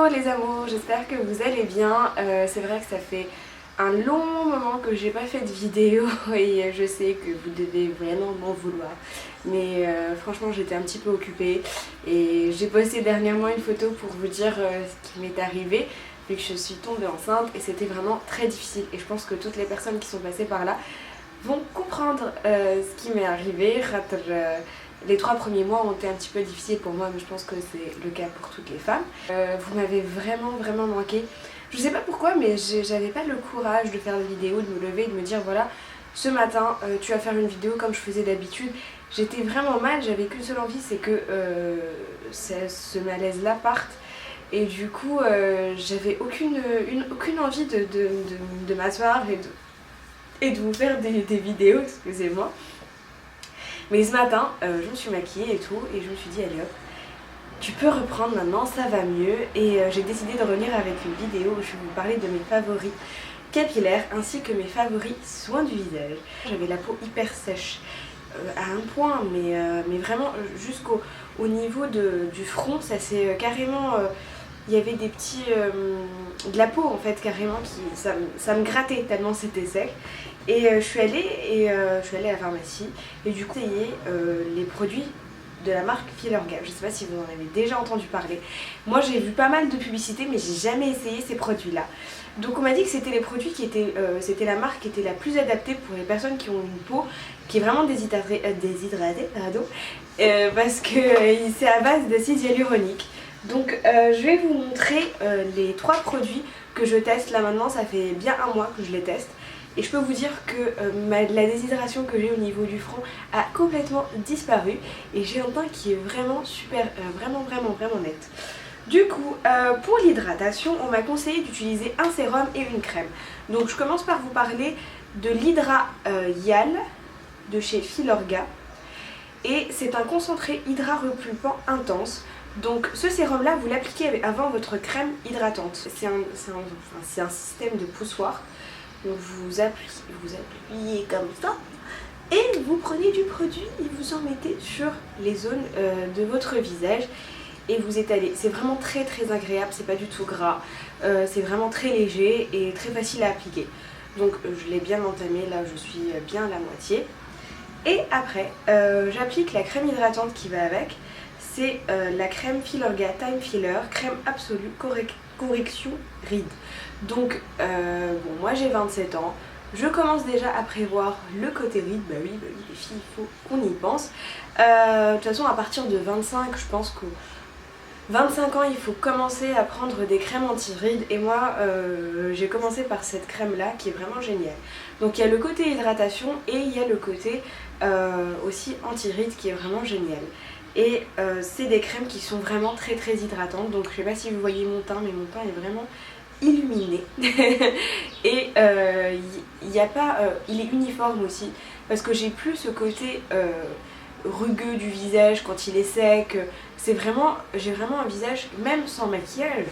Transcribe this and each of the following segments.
Bonjour les amours, j'espère que vous allez bien. C'est vrai que ça fait un long moment que j'ai pas fait de vidéo et je sais que vous devez vraiment m'en vouloir. Mais franchement j'étais un petit peu occupée et j'ai posté dernièrement une photo pour vous dire ce qui m'est arrivé vu que je suis tombée enceinte et c'était vraiment très difficile. Et je pense que toutes les personnes qui sont passées par là vont comprendre ce qui m'est arrivé. Les 3 premiers mois ont été un petit peu difficiles pour moi, mais je pense que c'est le cas pour toutes les femmes. Vous m'avez vraiment manqué. Je sais pas pourquoi, mais j'avais pas le courage de faire des vidéos, de me lever et de me dire voilà, ce matin tu vas faire une vidéo comme je faisais d'habitude. J'étais vraiment mal, j'avais qu'une seule envie, c'est que ce malaise là parte. Et du coup j'avais aucune envie de m'asseoir et de vous faire des vidéos, excusez-moi. Mais ce matin, je me suis maquillée et tout, et je me suis dit allez hop, tu peux reprendre maintenant, ça va mieux. Et j'ai décidé de revenir avec une vidéo où je vais vous parler de mes favoris capillaires ainsi que mes favoris soins du visage. J'avais la peau hyper sèche à un point, mais vraiment jusqu'au niveau du front, ça s'est carrément... il y avait des petits... de la peau en fait carrément, ça me grattait tellement c'était sec. Et je suis allée à la pharmacie et du coup j'ai essayé les produits de la marque Filorga. Je sais pas si vous en avez déjà entendu parler. Moi j'ai vu pas mal de publicités mais j'ai jamais essayé ces produits là. Donc on m'a dit que c'était les produits qui étaient, c'était la marque qui était la plus adaptée pour les personnes qui ont une peau qui est vraiment déshydratée, parce que c'est à base d'acide hyaluronique. Donc je vais vous montrer les 3 produits que je teste là maintenant, ça fait bien un mois que je les teste. Et je peux vous dire que la déshydratation que j'ai au niveau du front a complètement disparu. Et j'ai un teint qui est vraiment super, vraiment net. Du coup, pour l'hydratation, on m'a conseillé d'utiliser un sérum et une crème. Donc je commence par vous parler de l'Hydra Hyal de chez Filorga. Et c'est un concentré hydra repulpant intense. Donc ce sérum là vous l'appliquez avant votre crème hydratante. C'est un système de poussoir. Donc vous appuyez comme ça et vous prenez du produit et vous en mettez sur les zones de votre visage et vous étalez. C'est vraiment très agréable, c'est pas du tout gras, c'est vraiment très léger et très facile à appliquer. Donc je l'ai bien entamé, là je suis bien à la moitié. Et après j'applique la crème hydratante qui va avec. C'est la crème Filorga Time Filler, crème absolue correction rides. Donc bon, moi j'ai 27 ans, je commence déjà à prévoir le côté rides. Bah oui les filles, il faut qu'on y pense. De toute façon à partir de 25, je pense que 25 ans il faut commencer à prendre des crèmes anti-rides. Et moi j'ai commencé par cette crème là qui est vraiment géniale. Donc il y a le côté hydratation et il y a le côté aussi anti-rides qui est vraiment génial. Et c'est des crèmes qui sont vraiment très hydratantes. Donc je sais pas si vous voyez mon teint, mais mon teint est vraiment illuminé. Et il est uniforme aussi. Parce que j'ai plus ce côté rugueux du visage quand il est sec. J'ai vraiment un visage, même sans maquillage.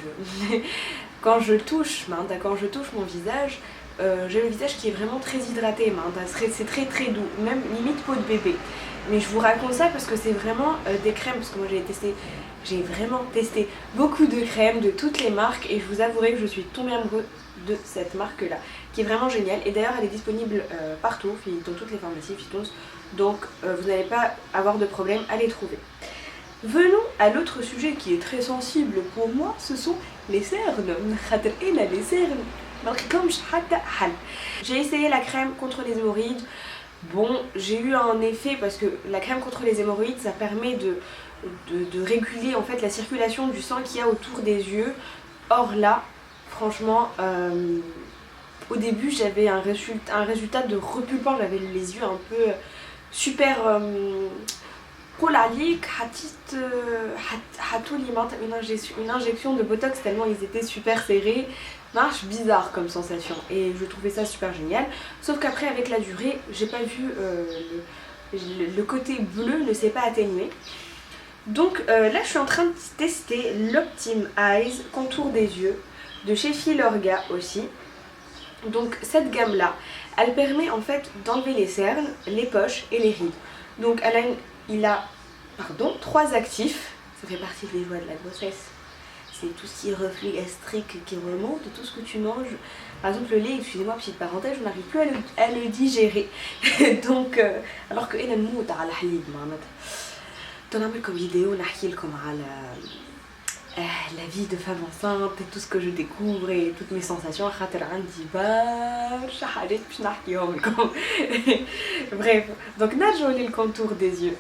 Quand je touche mon visage, j'ai le visage qui est vraiment très hydraté. C'est très doux, même limite peau de bébé. Mais je vous raconte ça parce que c'est vraiment des crèmes, parce que moi j'ai vraiment testé beaucoup de crèmes de toutes les marques et je vous avouerai que je suis tombée amoureuse de cette marque là qui est vraiment géniale. Et d'ailleurs elle est disponible partout, dans toutes les pharmacies Phytons, donc vous n'allez pas avoir de problème à les trouver. Venons à l'autre sujet qui est très sensible pour moi, ce sont les cernes. J'ai essayé la crème contre les hémorroïdes. Bon, j'ai eu un effet parce que la crème contre les hémorroïdes ça permet de réguler en fait la circulation du sang qu'il y a autour des yeux. Or là, franchement, au début j'avais un résultat de repulpant, j'avais les yeux un peu super... une injection de botox tellement ils étaient super serrés. Marche bizarre comme sensation et je trouvais ça super génial, sauf qu'après avec la durée j'ai pas vu le côté bleu ne s'est pas atténué. Donc là je suis en train de tester l'Optim Eyes contour des yeux de chez Filorga aussi. Donc cette gamme là elle permet en fait d'enlever les cernes, les poches et les rides. Donc il a 3 actifs, ça fait partie des joies de la grossesse. c'est tout ce qui est reflux gastrique qui remonte, tout ce que tu manges. Par exemple le lait, excusez-moi, petite parenthèse, je n'arrive plus à le digérer. Donc, alors que أنا نموت على الحليب معناتها. تنعمل لكم فيديو نحكي لكم على la vie de femme enceinte et tout ce que je découvre et toutes mes sensations. خاطر عندي برشا حاجات باش نحكيهم لكم. Bref, donc نرجعوا للcontour des yeux.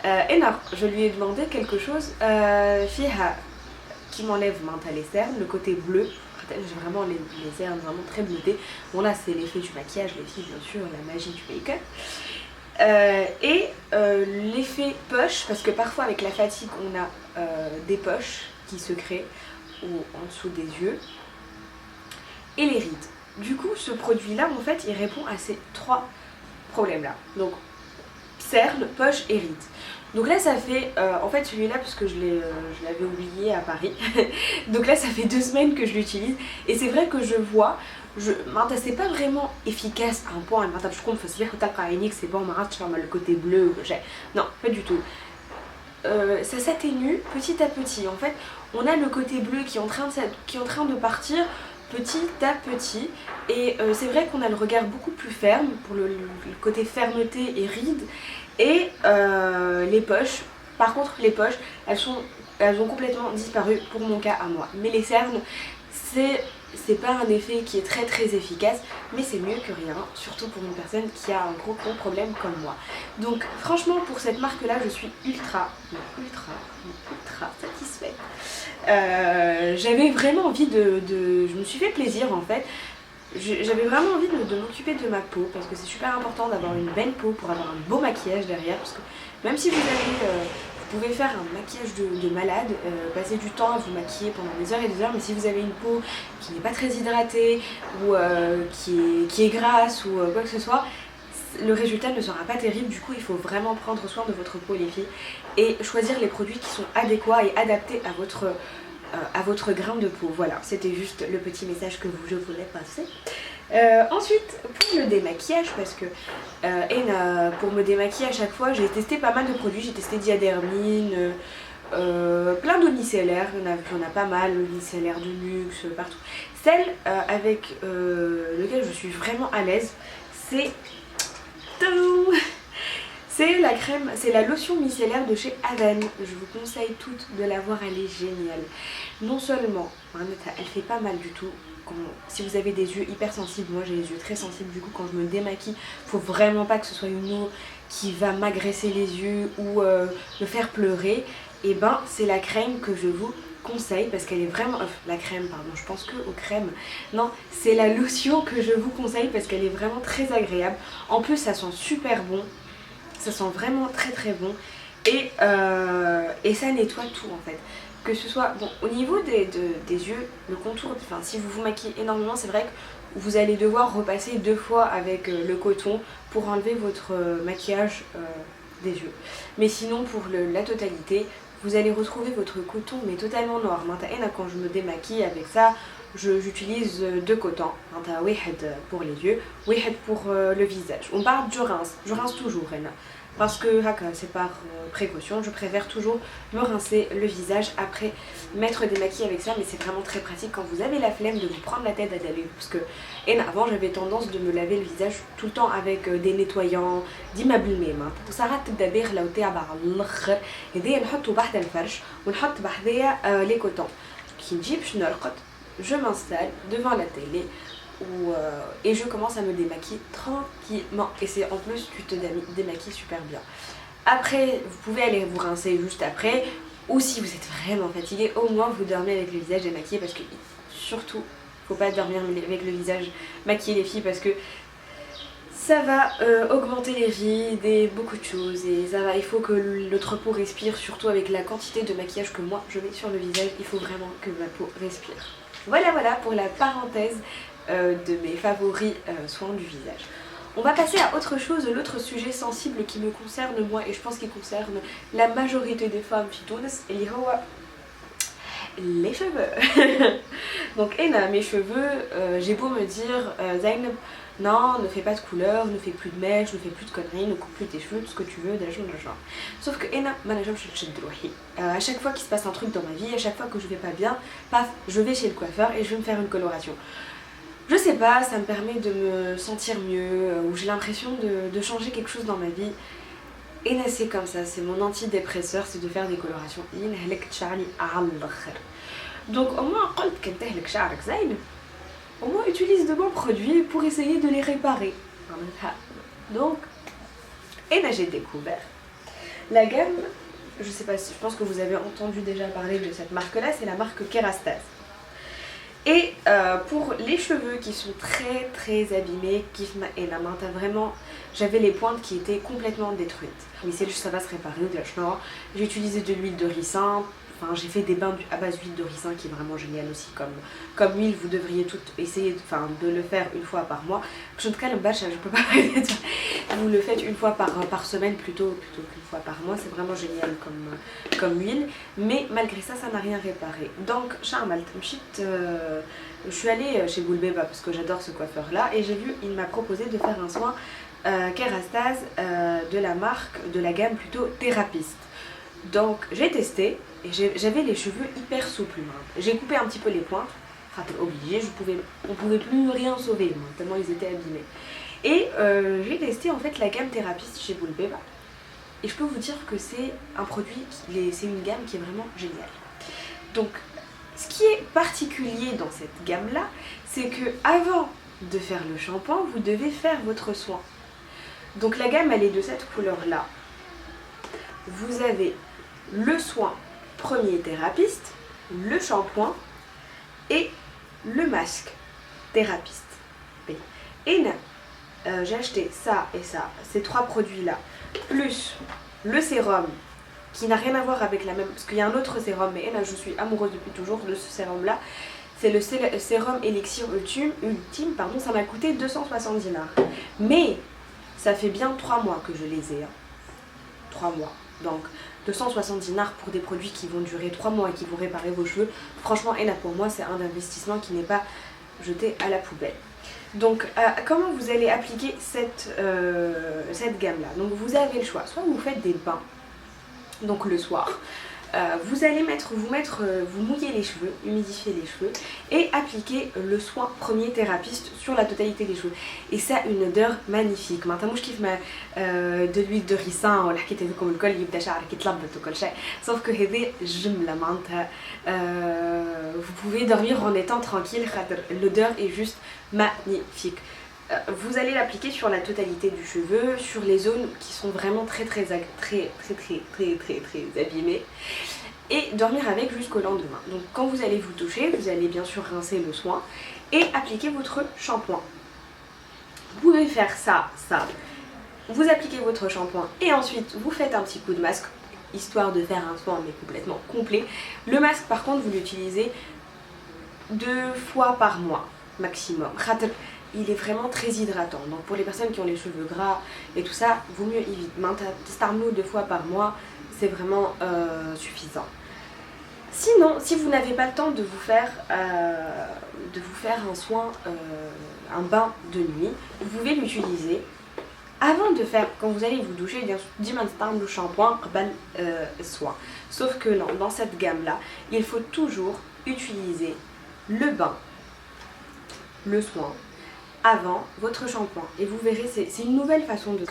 Et je lui ai demandé quelque chose فيها qui m'enlève les cernes, le côté bleu. J'ai vraiment les cernes vraiment très bleutées. Bon là c'est l'effet du maquillage, les filles bien sûr, la magie du make-up. Et l'effet poche, parce que parfois avec la fatigue on a des poches qui se créent ou en dessous des yeux. Et les rides. Du coup ce produit là en fait il répond à ces trois problèmes là. Donc cernes, poche et rides. Donc là ça fait, en fait celui-là parce que je l'avais oublié à Paris, donc là ça fait 2 semaines que je l'utilise et c'est vrai que je vois, c'est pas vraiment efficace à un point, je comprends, c'est bon, le côté bleu, non pas du tout. Ça s'atténue petit à petit, en fait on a le côté bleu qui est en train de partir petit à petit et c'est vrai qu'on a le regard beaucoup plus ferme pour le côté fermeté et ride. Et les poches, par contre les poches, elles ont complètement disparu pour mon cas à moi. Mais les cernes, c'est pas un effet qui est très très efficace, mais c'est mieux que rien, surtout pour une personne qui a un gros problème comme moi. Donc franchement pour cette marque là, je suis ultra satisfaite. J'avais vraiment envie je me suis fait plaisir en fait. J'avais vraiment envie de m'occuper de ma peau parce que c'est super important d'avoir une belle peau pour avoir un beau maquillage derrière, parce que même si vous pouvez faire un maquillage de malade, passer du temps à vous maquiller pendant des heures et des heures, mais si vous avez une peau qui n'est pas très hydratée ou qui est grasse ou quoi que ce soit, le résultat ne sera pas terrible. Du coup il faut vraiment prendre soin de votre peau les filles et choisir les produits qui sont adéquats et adaptés à votre grain de peau. Voilà, c'était juste le petit message que je voulais passer. Ensuite, pour le démaquillage, parce que pour me démaquiller à chaque fois, j'ai testé pas mal de produits. J'ai testé Diadermine, plein de micellaires, il y en a pas mal, le micellaire de luxe, partout. Celle avec lequel je suis vraiment à l'aise, c'est la crème, c'est la lotion micellaire de chez Avène. Je vous conseille toutes de l'avoir, elle est géniale. Non seulement, elle fait pas mal du tout. Si vous avez des yeux hypersensibles, moi j'ai les yeux très sensibles, du coup quand je me démaquille, faut vraiment pas que ce soit une eau qui va m'agresser les yeux ou me faire pleurer. Et ben c'est la crème que je vous conseille parce qu'elle est vraiment... la crème, pardon, je pense que aux crèmes. Non, c'est la lotion que je vous conseille parce qu'elle est vraiment très agréable. En plus ça sent super bon. Ça sent vraiment très très bon et ça nettoie tout en fait. Que ce soit, bon, au niveau des yeux, le contour, enfin si vous vous maquillez énormément, c'est vrai que vous allez devoir repasser 2 fois avec le coton pour enlever votre maquillage des yeux. Mais sinon pour la totalité, vous allez retrouver votre coton mais totalement noir. Maintenant quand je me démaquille avec ça, j'utilise 2 cotons, pour les yeux, pour le visage. On parle je rince toujours parce que c'est par précaution, je préfère toujours me rincer le visage après m'être démaquillée avec ça, mais c'est vraiment très pratique quand vous avez la flemme de vous prendre la tête à laver, parce que avant j'avais tendance de me laver le visage tout le temps avec des nettoyants ديما بالماء وساعات تبدا باغله وتاعبه على الاخر هذايا نحطو بحذا الفرش ونحط بحذايا لي كوتون كي نجي باش نرقد je m'installe devant la télé et je commence à me démaquiller tranquillement et c'est en plus tu te démaquilles super bien. Après vous pouvez aller vous rincer juste après, ou si vous êtes vraiment fatigué, au moins vous dormez avec le visage démaquillé, parce que surtout faut pas dormir avec le visage maquillé les filles, parce que ça va augmenter les rides et beaucoup de choses, et ça va, il faut que notre peau respire, surtout avec la quantité de maquillage que moi je mets sur le visage, il faut vraiment que ma peau respire. Voilà pour la parenthèse de mes favoris soins du visage. On va passer à autre chose, l'autre sujet sensible qui me concerne moi et je pense qu'il concerne la majorité des femmes في تونس اللي هو les cheveux. Donc mes cheveux, j'ai beau me dire Zainab, non, ne fais pas de couleur, ne fais plus de mèches, ne fais plus de conneries, ne coupe plus tes cheveux, tout ce que tu veux, genre. Sauf que à chaque fois qu'il se passe un truc dans ma vie, à chaque fois que je vais pas bien, paf, je vais chez le coiffeur et je vais me faire une coloration. Je sais pas, ça me permet de me sentir mieux, ou j'ai l'impression de changer quelque chose dans ma vie. Et c'est comme ça, c'est mon antidépresseur, c'est de faire des colorations. Donc au moins, au moins utilise de bons produits pour essayer de les réparer. Donc, j'ai découvert la gamme, je sais pas, je pense que vous avez entendu déjà parler de cette marque là, c'est la marque Kerastase. Et pour les cheveux qui sont très abîmés, vraiment, j'avais les pointes qui étaient complètement détruites. Mais c'est juste ça va se réparer, j'ai utilisé de l'huile de ricin. Enfin, j'ai fait des bains à base d'huile de ricin qui est vraiment génial aussi comme huile. Vous devriez toutes essayer de le faire une fois par mois. En tout cas, le batch, je peux pas vous le faites une fois par semaine plutôt qu'une fois par mois. C'est vraiment génial comme huile. Mais malgré ça, ça n'a rien réparé. Donc, je suis allée chez Boulbeba parce que j'adore ce coiffeur là. Et j'ai vu, il m'a proposé de faire un soin Kerastase de la marque, de la gamme plutôt Thérapiste. Donc j'ai testé et j'avais les cheveux hyper souples. J'ai coupé un petit peu les pointes, obligé, on pouvait plus rien sauver tellement ils étaient abîmés. Et j'ai testé en fait la gamme Thérapiste chez Boulbeba. Et je peux vous dire que c'est un produit, c'est une gamme qui est vraiment géniale. Donc ce qui est particulier dans cette gamme là, c'est que avant de faire le shampoing, vous devez faire votre soin. Donc la gamme elle est de cette couleur là. Vous avez le soin premier Thérapiste, le shampoing et le masque Thérapiste. Et j'ai acheté ça et ça, ces trois produits là, plus le sérum qui n'a rien à voir avec la même, parce qu'il y a un autre sérum, mais je suis amoureuse depuis toujours de ce sérum là. C'est le sérum Elixir Ultime, ça m'a coûté 260 dinars. Mais ça fait bien 3 mois que je les ai. 3 mois. Donc 260 dinars pour des produits qui vont durer 3 mois et qui vont réparer vos cheveux. Franchement, pour moi, c'est un investissement qui n'est pas jeté à la poubelle. Donc comment vous allez appliquer cette gamme là? Donc vous avez le choix, soit vous faites des bains, donc le soir. Vous allez vous mouiller les cheveux, humidifier les cheveux et appliquer le soin premier Thérapiste sur la totalité des cheveux. Et ça a une odeur magnifique. Maintenant, je kiffe de l'huile de ricin, sauf que vous pouvez dormir en étant tranquille, l'odeur est juste magnifique. Vous allez l'appliquer sur la totalité du cheveu, sur les zones qui sont vraiment très abîmées, et dormir avec jusqu'au lendemain. Donc quand vous allez vous toucher, vous allez bien sûr rincer le soin et appliquer votre shampoing. Vous pouvez faire ça, vous appliquez votre shampoing et ensuite vous faites un petit coup de masque, histoire de faire un soin mais complètement complet. Le masque par contre vous l'utilisez 2 fois par mois maximum. Il est vraiment très hydratant, donc pour les personnes qui ont les cheveux gras et tout ça, vaut mieux éviter. Starmou 2 fois par mois, c'est vraiment suffisant. Sinon, si vous n'avez pas le temps de vous faire un soin, un bain de nuit, vous pouvez l'utiliser avant de faire, quand vous allez vous doucher, le shampoing, soin. Sauf que non, dans cette gamme là, il faut toujours utiliser le bain, le soin, avant votre shampoing. Et vous verrez, c'est une nouvelle façon de...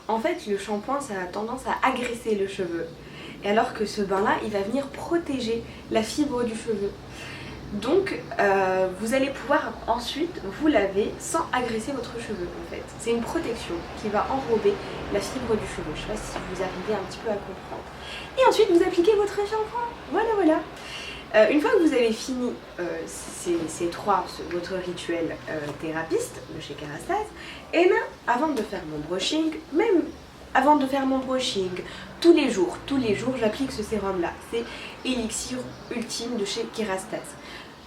En fait, le shampoing, ça a tendance à agresser le cheveu. Et alors que ce bain-là, il va venir protéger la fibre du cheveu. Donc, vous allez pouvoir ensuite vous laver sans agresser votre cheveu, en fait. C'est une protection qui va enrober la fibre du cheveu. Je ne sais pas si vous arrivez un petit peu à comprendre. Et ensuite, vous appliquez votre shampoing. Voilà. Une fois que vous avez fini votre rituel Thérapiste de chez Kerastase, et là, avant de faire mon brushing, tous les jours, j'applique ce sérum là. C'est Elixir Ultime de chez Kerastase.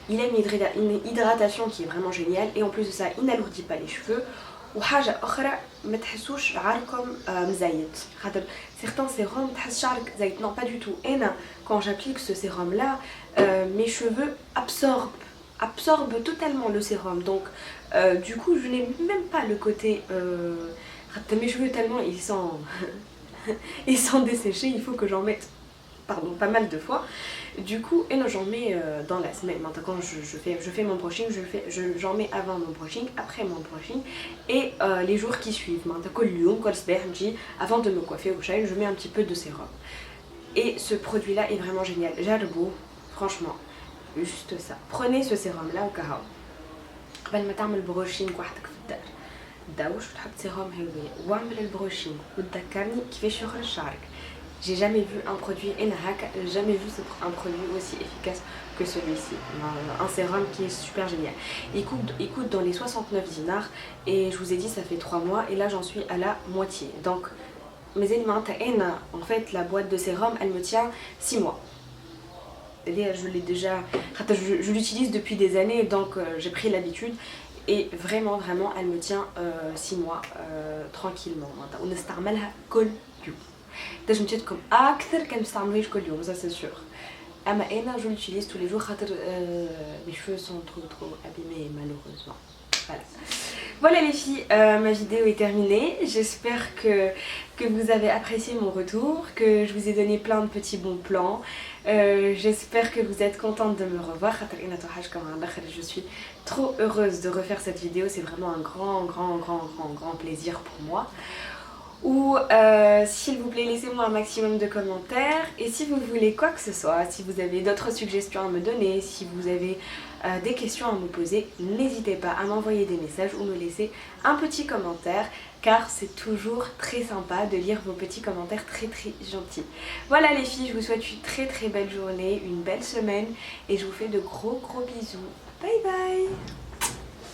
Il a une hydratation qui est vraiment géniale et en plus de ça, il n'alourdit pas les cheveux. وحاجه اخرى ما تحسوش شعركم مزيت خاطر certains sérums تحس شعرك زيت non pas du tout. انا quand j'applique ce sérum là mes cheveux absorbent totalement le sérum, donc du coup je n'ai même pas le côté mes cheveux tellement ils sont desséchés, il faut que j'en mette pas mal de fois. Du coup j'en mets dans la semaine. Maintenant quand je fais mon brushing, j'en mets avant mon brushing, après mon brushing et les jours qui suivent. Avant de me coiffer au chai, je mets un petit peu de sérum. Et ce produit là est vraiment génial. Jarbo, franchement, juste ça. Prenez ce sérum là au cas où. قبل ما تعمل بروشينغ وحدك في الدار داوش وتحط سيروم هاوية واعمل البروشينغ وتذكرني كيفاش يخرج شعرك. J'ai jamais vu un produit jamais vu un produit aussi efficace que celui-ci. Un sérum qui est super génial. Il coûte dans les 69 dinars et je vous ai dit ça fait 3 mois et là j'en suis à la moitié. Donc en fait la boîte de sérum elle me tient 6 mois. Je l'ai déjà, je l'utilise depuis des années donc j'ai pris l'habitude et vraiment elle me tient 6 mois tranquillement. تنجم تشدكم اكثر كان تستعملوهاش كل يوم ça c'est sûr. اما انا je l'utilise tous les jours خاطر mes cheveux sont trop abîmés malheureusement. Voilà les filles, ma vidéo est terminée. J'espère que vous avez apprécié mon retour, que je vous ai donné plein de petits bons plans. J'espère que vous êtes contente de me revoir. Je suis trop heureuse de refaire cette vidéo, c'est vraiment un grand plaisir pour moi. Ou s'il vous plaît laissez-moi un maximum de commentaires et si vous voulez quoi que ce soit, si vous avez d'autres suggestions à me donner, si vous avez des questions à me poser, n'hésitez pas à m'envoyer des messages ou me laisser un petit commentaire car c'est toujours très sympa de lire vos petits commentaires très gentils. Voilà les filles, je vous souhaite une très belle journée, une belle semaine et je vous fais de gros bisous. Bye bye.